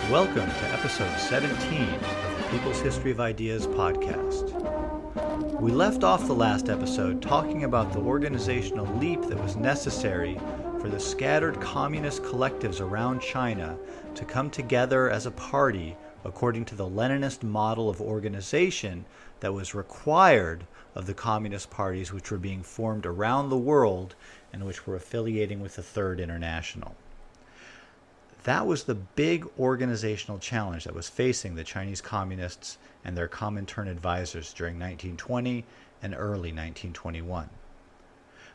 Welcome to episode 17 of the People's History of Ideas podcast. We left off the last episode talking about the organizational leap that was necessary for the scattered communist collectives around China to come together as a party according to the Leninist model of organization that was required of the communist parties which were being formed around the world and which were affiliating with the Third International. That was the big organizational challenge that was facing the Chinese communists and their Comintern advisors during 1920 and early 1921.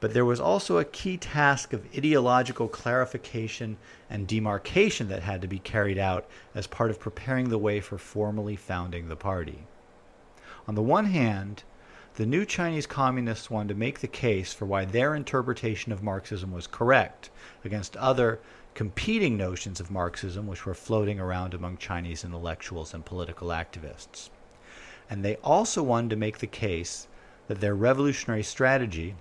But there was also a key task of ideological clarification and demarcation that had to be carried out as part of preparing the way for formally founding the party. On the one hand, the new Chinese communists wanted to make the case for why their interpretation of Marxism was correct against other competing notions of Marxism which were floating around among Chinese intellectuals and political activists. And they also wanted to make the case that their revolutionary strategy,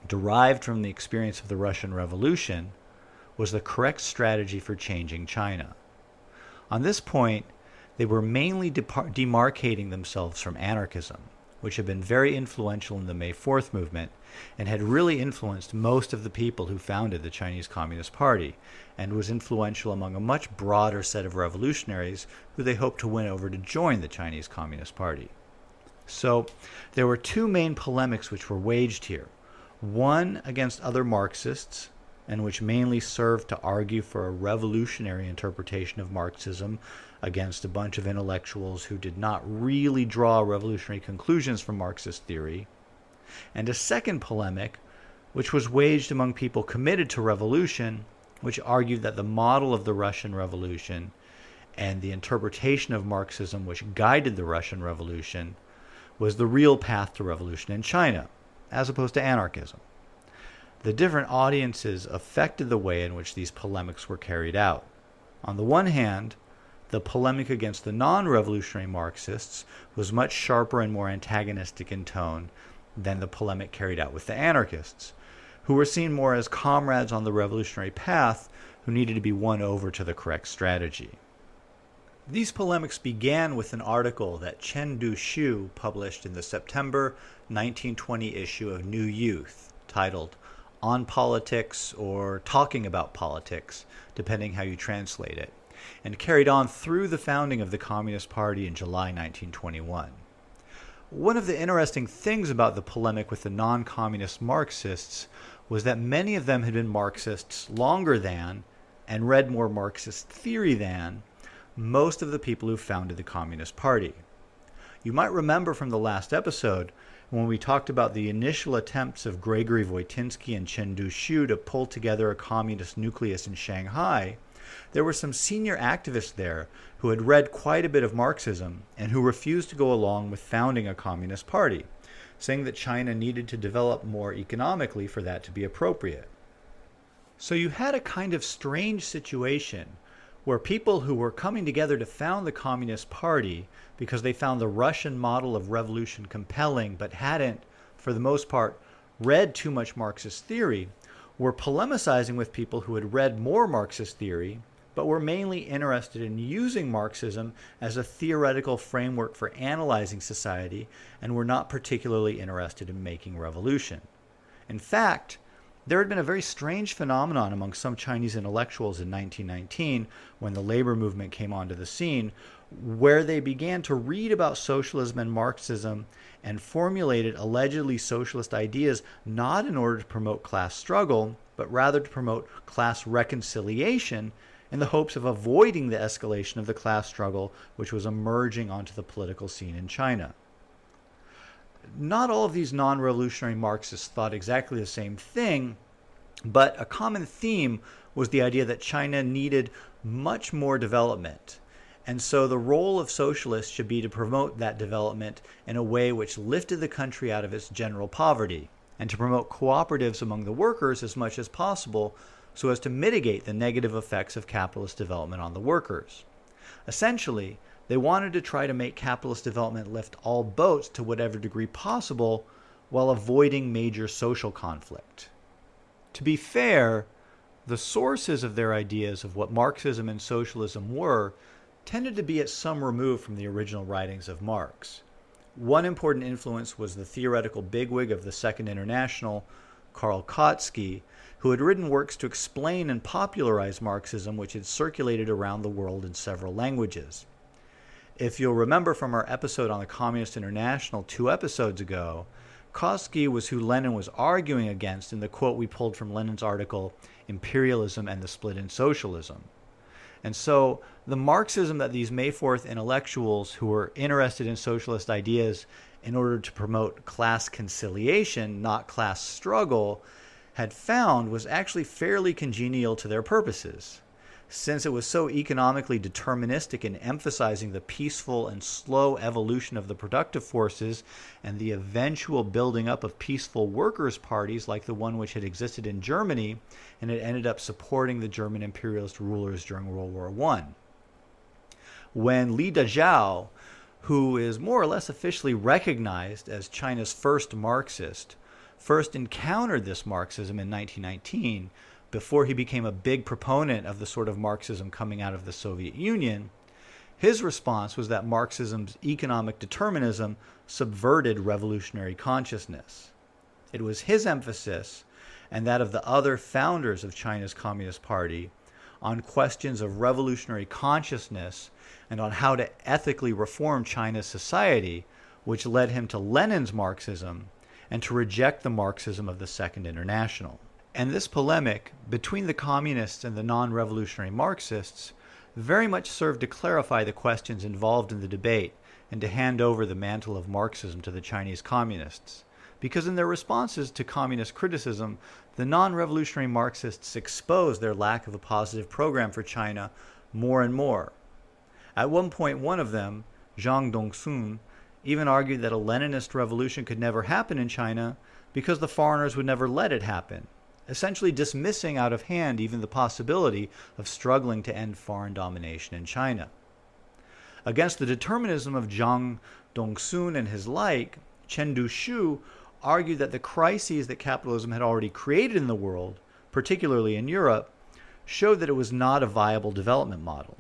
derived from the experience of the Russian Revolution, was the correct strategy for changing China. On this point, they were mainly demarcating themselves from anarchism, which had been very influential in the May 4th movement and had really influenced most of the people who founded the Chinese Communist Party, and was influential among a much broader set of revolutionaries who they hoped to win over to join the Chinese Communist Party. So there were two main polemics which were waged here. One against other Marxists, and which mainly served to argue for a revolutionary interpretation of Marxism against a bunch of intellectuals who did not really draw revolutionary conclusions from Marxist theory, and a second polemic which was waged among people committed to revolution, which argued that the model of the Russian Revolution and the interpretation of Marxism which guided the Russian Revolution was the real path to revolution in China, as opposed to anarchism. The different audiences affected the way in which these polemics were carried out. On the one hand, the polemic against the non-revolutionary Marxists was much sharper and more antagonistic in tone than the polemic carried out with the anarchists, who were seen more as comrades on the revolutionary path who needed to be won over to the correct strategy. These polemics began with an article that Chen Duxiu published in the September 1920 issue of New Youth, titled On Politics or Talking About Politics, depending how you translate it, and carried on through the founding of the Communist Party in July 1921. One of the interesting things about the polemic with the non-communist Marxists was that many of them had been Marxists longer than, and read more Marxist theory than, most of the people who founded the Communist Party. You might remember from the last episode when we talked about the initial attempts of Gregory, Voitinsky, and Chen Duxiu to pull together a communist nucleus in Shanghai, there were some senior activists there who had read quite a bit of Marxism and who refused to go along with founding a communist party, saying that China needed to develop more economically for that to be appropriate. So you had a kind of strange situation where people who were coming together to found the Communist Party because they found the Russian model of revolution compelling but hadn't, for the most part, read too much Marxist theory, were polemicizing with people who had read more Marxist theory but were mainly interested in using Marxism as a theoretical framework for analyzing society and were not particularly interested in making revolution. In fact, there had been a very strange phenomenon among some Chinese intellectuals in 1919 when the labor movement came onto the scene, where they began to read about socialism and Marxism and formulated allegedly socialist ideas not in order to promote class struggle, but rather to promote class reconciliation in the hopes of avoiding the escalation of the class struggle which was emerging onto the political scene in China. Not all of these non-revolutionary Marxists thought exactly the same thing, but a common theme was the idea that China needed much more development. And so the role of socialists should be to promote that development in a way which lifted the country out of its general poverty, and to promote cooperatives among the workers as much as possible so as to mitigate the negative effects of capitalist development on the workers. Essentially, they wanted to try to make capitalist development lift all boats to whatever degree possible while avoiding major social conflict. To be fair, The sources of their ideas of what Marxism and socialism were tended to be at some remove from the original writings of Marx. One important influence was the theoretical bigwig of the Second International, Karl Kautsky, who had written works to explain and popularize Marxism, which had circulated around the world in several languages. If you'll remember from our episode on the Communist International 2 episodes ago, Kautsky was who Lenin was arguing against in the quote we pulled from Lenin's article, Imperialism and the Split in Socialism. And so the Marxism that these May 4th intellectuals who were interested in socialist ideas in order to promote class conciliation, not class struggle, had found was actually fairly congenial to their purposes, since it was so economically deterministic in emphasizing the peaceful and slow evolution of the productive forces and the eventual building up of peaceful workers' parties like the one which had existed in Germany and had ended up supporting the German imperialist rulers during World War I. When Li Dazhao, who is more or less officially recognized as China's first Marxist, first encountered this Marxism in 1919, before he became a big proponent of the sort of Marxism coming out of the Soviet Union, his response was that Marxism's economic determinism subverted revolutionary consciousness. It was his emphasis, and that of the other founders of China's Communist Party, on questions of revolutionary consciousness and on how to ethically reform China's society, which led him to Lenin's Marxism and to reject the Marxism of the Second International. And this polemic between the communists and the non-revolutionary Marxists very much served to clarify the questions involved in the debate and to hand over the mantle of Marxism to the Chinese communists. Because in their responses to communist criticism, the non-revolutionary Marxists exposed their lack of a positive program for China more and more. At one point, one of them, Zhang Dongsun, even argued that a Leninist revolution could never happen in China because the foreigners would never let it happen, essentially dismissing out of hand even the possibility of struggling to end foreign domination in China. Against the determinism of Zhang Dongsun and his like, Chen Duxiu argued that the crises that capitalism had already created in the world, particularly in Europe, showed that it was not a viable development model.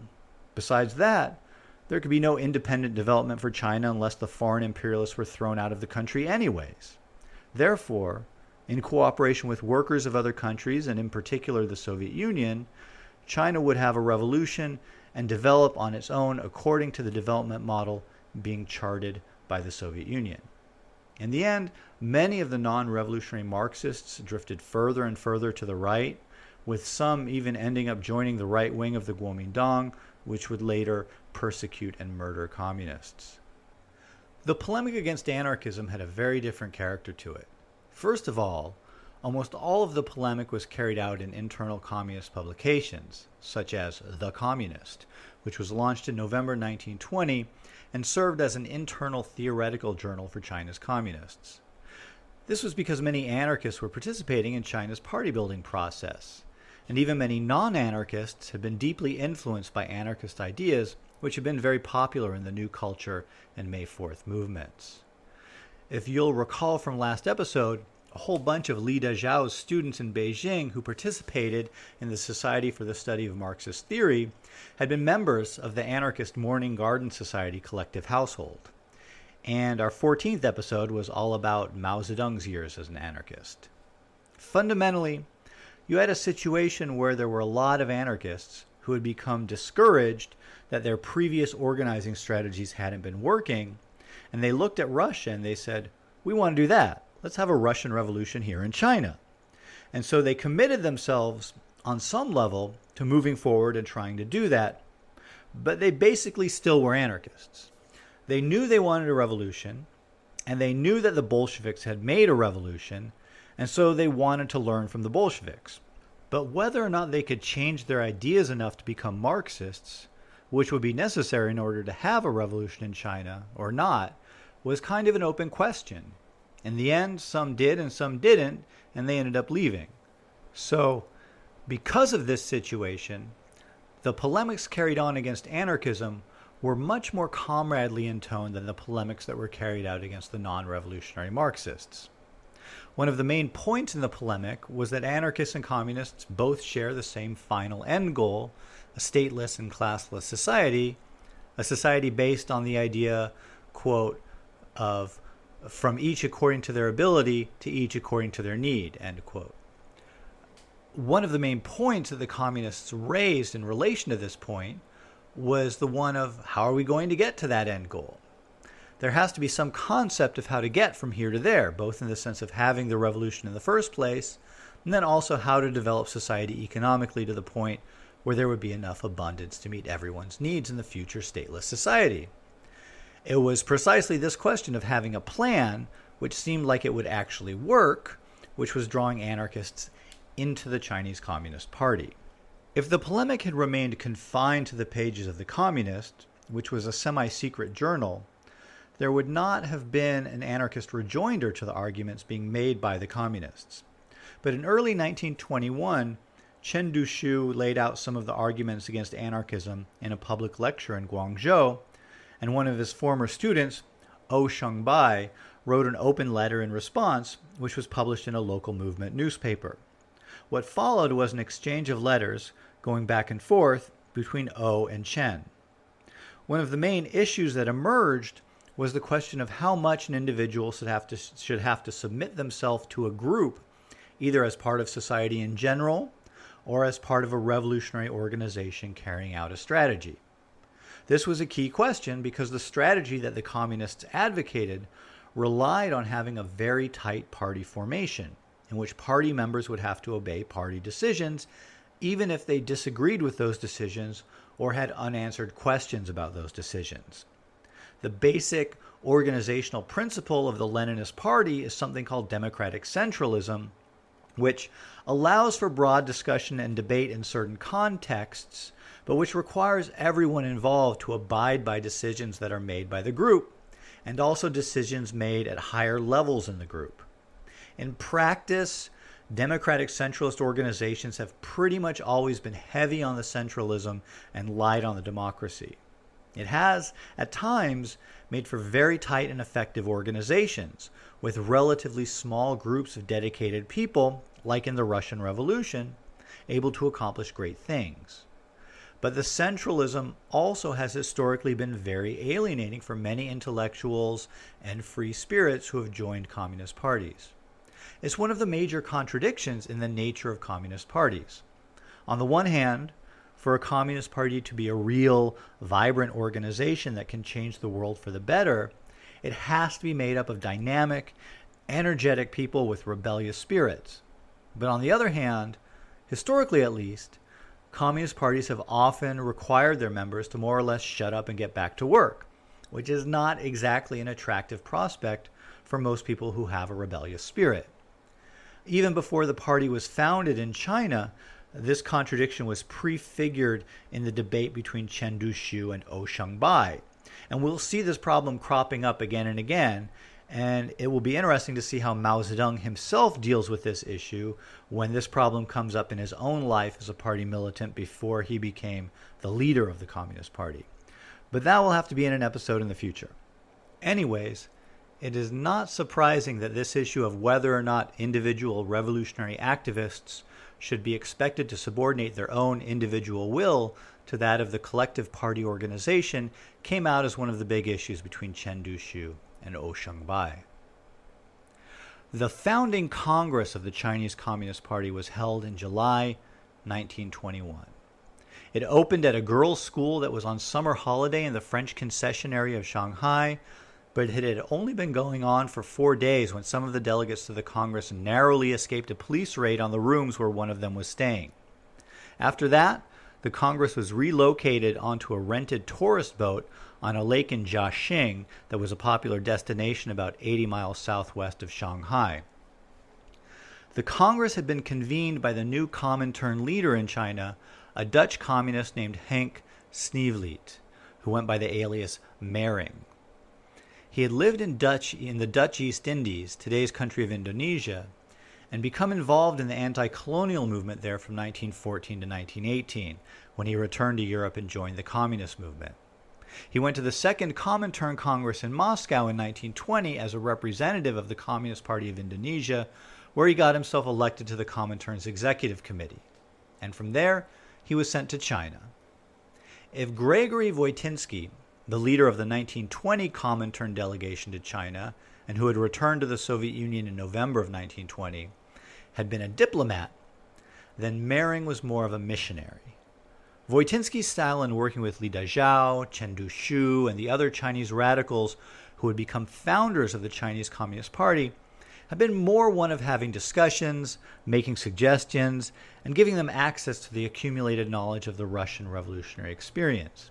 Besides that, there could be no independent development for China unless the foreign imperialists were thrown out of the country anyways. Therefore, in cooperation with workers of other countries, and in particular the Soviet Union, China would have a revolution and develop on its own according to the development model being charted by the Soviet Union. In the end, many of the non-revolutionary Marxists drifted further and further to the right, with some even ending up joining the right wing of the Kuomintang, which would later persecute and murder communists. The polemic against anarchism had a very different character to it. First of all, almost all of the polemic was carried out in internal communist publications, such as The Communist, which was launched in November 1920 and served as an internal theoretical journal for China's communists. This was because many anarchists were participating in China's party-building process, and even many non-anarchists had been deeply influenced by anarchist ideas, which had been very popular in the New Culture and May 4th movements. If you'll recall from last episode, a whole bunch of Li Dazhao's students in Beijing who participated in the Society for the Study of Marxist Theory had been members of the anarchist Morning Garden Society collective household. And our 14th episode was all about Mao Zedong's years as an anarchist. Fundamentally, you had a situation where there were a lot of anarchists who had become discouraged that their previous organizing strategies hadn't been working, and they looked at Russia and they said, we want to do that. Let's have a Russian revolution here in China. And so they committed themselves on some level to moving forward and trying to do that, but they basically still were anarchists. They knew they wanted a revolution, and they knew that the Bolsheviks had made a revolution, and so they wanted to learn from the Bolsheviks. But whether or not they could change their ideas enough to become Marxists, which would be necessary in order to have a revolution in China or not, was kind of an open question. In the end, some did and some didn't, and they ended up leaving. So, because of this situation, the polemics carried on against anarchism were much more comradely in tone than the polemics that were carried out against the non-revolutionary Marxists. One of the main points in the polemic was that anarchists and communists both share the same final end goal, a stateless and classless society, a society based on the idea, quote, of from each according to their ability to each according to their need, end quote. One of the main points that the communists raised in relation to this point was the one of how are we going to get to that end goal? There has to be some concept of how to get from here to there, both in the sense of having the revolution in the first place, and then also how to develop society economically to the point where there would be enough abundance to meet everyone's needs in the future stateless society. It was precisely this question of having a plan, which seemed like it would actually work, which was drawing anarchists into the Chinese Communist Party. If the polemic had remained confined to the pages of the Communist, which was a semi-secret journal, there would not have been an anarchist rejoinder to the arguments being made by the Communists. But in early 1921, Chen Duxiu laid out some of the arguments against anarchism in a public lecture in Guangzhou, and one of his former students, Shengbai, wrote an open letter in response, which was published in a local movement newspaper. What followed was an exchange of letters going back and forth between and Chen. One of the main issues that emerged was the question of how much an individual should have to submit themselves to a group, either as part of society in general or as part of a revolutionary organization carrying out a strategy. This was a key question because the strategy that the communists advocated relied on having a very tight party formation, in which party members would have to obey party decisions, even if they disagreed with those decisions or had unanswered questions about those decisions. The basic organizational principle of the Leninist Party is something called democratic centralism, which allows for broad discussion and debate in certain contexts, but which requires everyone involved to abide by decisions that are made by the group, and also decisions made at higher levels in the group. In practice, democratic centralist organizations have pretty much always been heavy on the centralism and light on the democracy. It has, at times, made for very tight and effective organizations, with relatively small groups of dedicated people, like in the Russian Revolution, able to accomplish great things. But the centralism also has historically been very alienating for many intellectuals and free spirits who have joined communist parties. It's one of the major contradictions in the nature of communist parties. On the one hand, for a communist party to be a real, vibrant organization that can change the world for the better, it has to be made up of dynamic, energetic people with rebellious spirits. But on the other hand, historically at least, communist parties have often required their members to more or less shut up and get back to work, which is not exactly an attractive prospect for most people who have a rebellious spirit. Even before the party was founded in China, this contradiction was prefigured in the debate between Chen Duxiu and Shengbai. And we'll see this problem cropping up again and again, and it will be interesting to see how Mao Zedong himself deals with this issue when this problem comes up in his own life as a party militant before he became the leader of the Communist Party. But that will have to be in an episode in the future. Anyways, it is not surprising that this issue of whether or not individual revolutionary activists should be expected to subordinate their own individual will to that of the collective party organization came out as one of the big issues between Chen Duxiu and Shengbai. The founding Congress of the Chinese Communist Party was held in July 1921. It opened at a girls' school that was on summer holiday in the French concession area of Shanghai, but it had only been going on for 4 days when some of the delegates to the Congress narrowly escaped a police raid on the rooms where one of them was staying. After that, the Congress was relocated onto a rented tourist boat on a lake in Jiaxing that was a popular destination about 80 miles southwest of Shanghai. The Congress had been convened by the new Comintern leader in China, a Dutch communist named Henk Sneevliet, who went by the alias Mering. He had lived in the Dutch East Indies, today's country of Indonesia, and become involved in the anti-colonial movement there from 1914 to 1918, when he returned to Europe and joined the communist movement. He went to the Second Comintern Congress in Moscow in 1920 as a representative of the Communist Party of Indonesia, where he got himself elected to the Comintern's executive committee. And from there, he was sent to China. If Gregory Voitinsky, the leader of the 1920 Comintern delegation to China, and who had returned to the Soviet Union in November of 1920, had been a diplomat, then Mering was more of a missionary. Voitinsky's style in working with Dazhao, Chen Duxiu, and the other Chinese radicals who would become founders of the Chinese Communist Party had been more one of having discussions, making suggestions, and giving them access to the accumulated knowledge of the Russian revolutionary experience.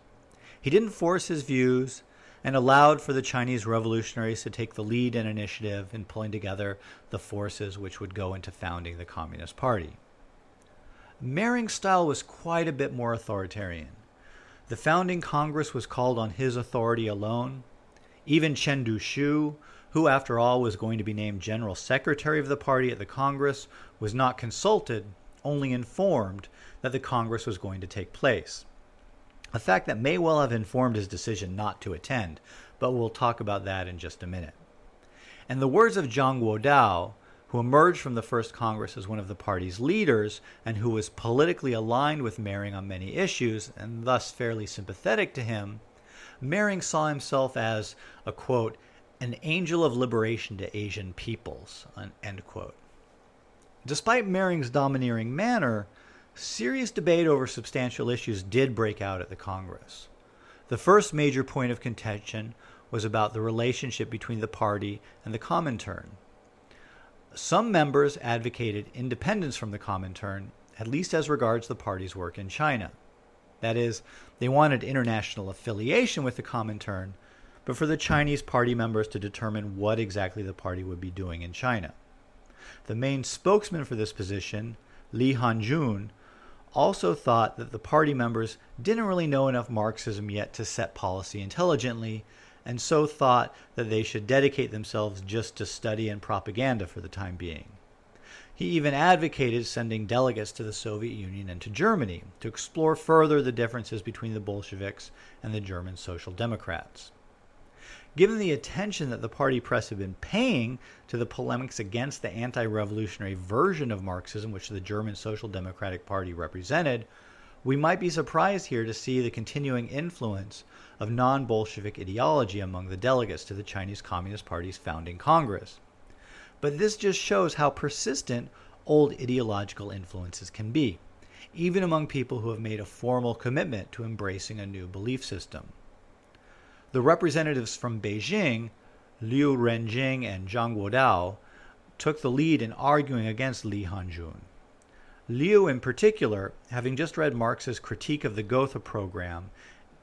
He didn't force his views and allowed for the Chinese revolutionaries to take the lead and initiative in pulling together the forces which would go into founding the Communist Party. Mering's style was quite a bit more authoritarian. The founding Congress was called on his authority alone. Even Chen Duxiu, who after all was going to be named General Secretary of the party at the Congress, was not consulted, only informed that the Congress was going to take place. A fact that may well have informed his decision not to attend, but we'll talk about that in just a minute. And the words of Zhang Guotao, who emerged from the First Congress as one of the party's leaders and who was politically aligned with Mering on many issues and thus fairly sympathetic to him, Mering saw himself as a, quote, an angel of liberation to Asian peoples, end quote. Despite Mering's domineering manner, serious debate over substantial issues did break out at the Congress. The first major point of contention was about the relationship between the party and the Comintern. Some members advocated independence from the Comintern, at least as regards the party's work in China. That is, they wanted international affiliation with the Comintern, but for the Chinese party members to determine what exactly the party would be doing in China. The main spokesman for this position, Hanjun, also thought that the party members didn't really know enough Marxism yet to set policy intelligently, and so thought that they should dedicate themselves just to study and propaganda for the time being. He even advocated sending delegates to the Soviet Union and to Germany to explore further the differences between the Bolsheviks and the German Social Democrats. Given the attention that the party press had been paying to the polemics against the anti-revolutionary version of Marxism which the German Social Democratic Party represented, we might be surprised here to see the continuing influence of non-Bolshevik ideology among the delegates to the Chinese Communist Party's founding Congress. But this just shows how persistent old ideological influences can be, even among people who have made a formal commitment to embracing a new belief system. The representatives from Beijing, Liu Renjing and Zhang Guotao, took the lead in arguing against Hanjun. Liu, in particular, having just read Marx's critique of the Gotha program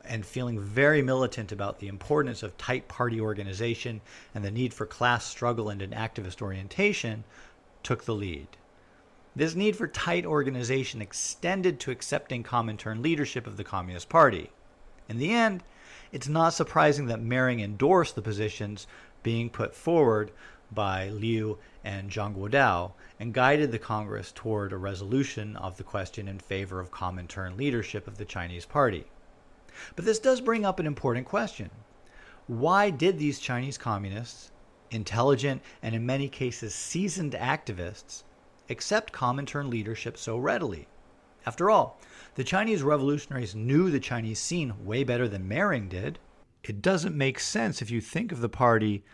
and feeling very militant about the importance of tight party organization and the need for class struggle and an activist orientation, took the lead. This need for tight organization extended to accepting Comintern leadership of the Communist Party. In the end, it's not surprising that Mering endorsed the positions being put forward by Liu and Zhang Guotao and guided the Congress toward a resolution of the question in favor of Comintern leadership of the Chinese Party. But this does bring up an important question. Why did these Chinese communists, intelligent and in many cases seasoned activists, accept Comintern leadership so readily? After all, the Chinese revolutionaries knew the Chinese scene way better than Mering did. It doesn't make sense if you think of the party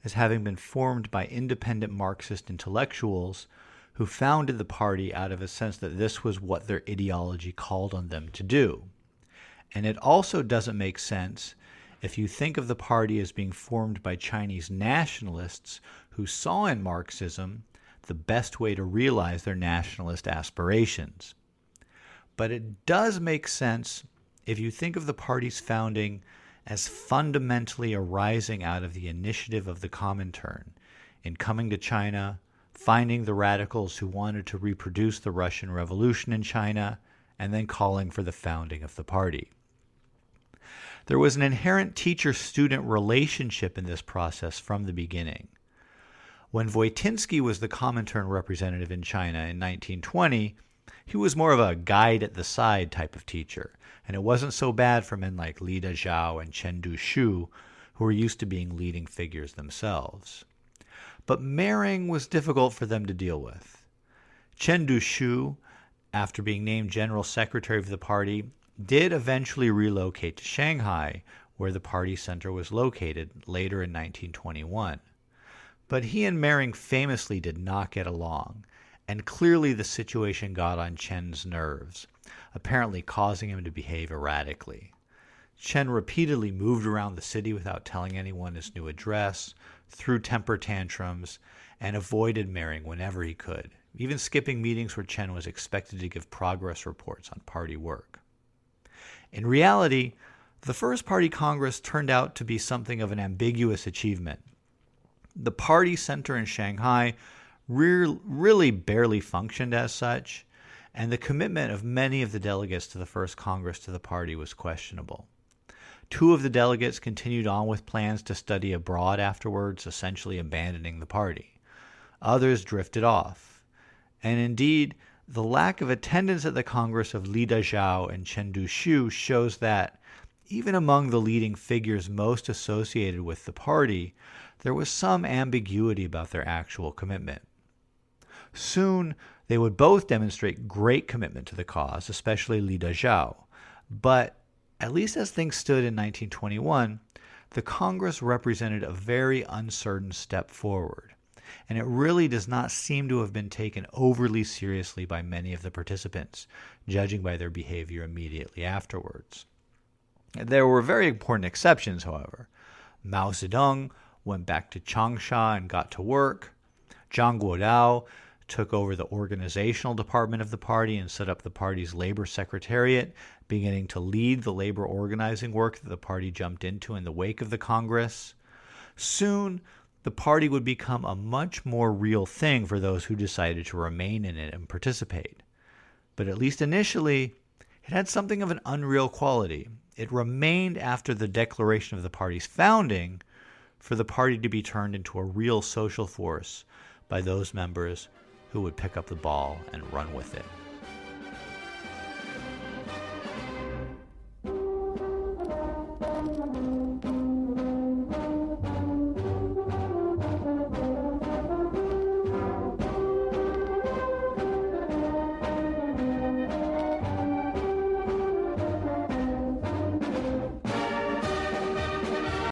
as having been formed by independent Marxist intellectuals who founded the party out of a sense that this was what their ideology called on them to do. And it also doesn't make sense if you think of the party as being formed by Chinese nationalists who saw in Marxism the best way to realize their nationalist aspirations. But it does make sense if you think of the party's founding as fundamentally arising out of the initiative of the Comintern in coming to China, finding the radicals who wanted to reproduce the Russian Revolution in China, and then calling for the founding of the party. There was an inherent teacher-student relationship in this process from the beginning. When Voitinsky was the Comintern representative in China in 1920, He was more of a guide at the side type of teacher, and it wasn't so bad for men like Li Dazhao and Chen Duxiu, who were used to being leading figures themselves. But marrying was difficult for them to deal with. Chen Duxiu, after being named general secretary of the party, did eventually relocate to Shanghai, where the party center was located later in 1921. But he and Mering famously did not get along, and clearly the situation got on Chen's nerves, apparently causing him to behave erratically. Chen repeatedly moved around the city without telling anyone his new address, threw temper tantrums, and avoided Mering whenever he could, even skipping meetings where Chen was expected to give progress reports on party work. In reality, the First Party Congress turned out to be something of an ambiguous achievement. The party center in Shanghai really barely functioned as such, and the commitment of many of the delegates to the First Congress to the party was questionable. 2 of the delegates continued on with plans to study abroad afterwards, essentially abandoning the party. Others drifted off. And indeed, the lack of attendance at the Congress of Li Dazhao and Chen Duxiu shows that, even among the leading figures most associated with the party, there was some ambiguity about their actual commitment. Soon, they would both demonstrate great commitment to the cause, especially Li Dazhao. But, at least as things stood in 1921, the Congress represented a very uncertain step forward, and it really does not seem to have been taken overly seriously by many of the participants, judging by their behavior immediately afterwards. There were very important exceptions, however. Mao Zedong went back to Changsha and got to work. Zhang Guotao took over the organizational department of the party and set up the party's labor secretariat, beginning to lead the labor organizing work that the party jumped into in the wake of the Congress. Soon, the party would become a much more real thing for those who decided to remain in it and participate. But at least initially, it had something of an unreal quality. It remained after the declaration of the party's founding for the party to be turned into a real social force by those members who would pick up the ball and run with it.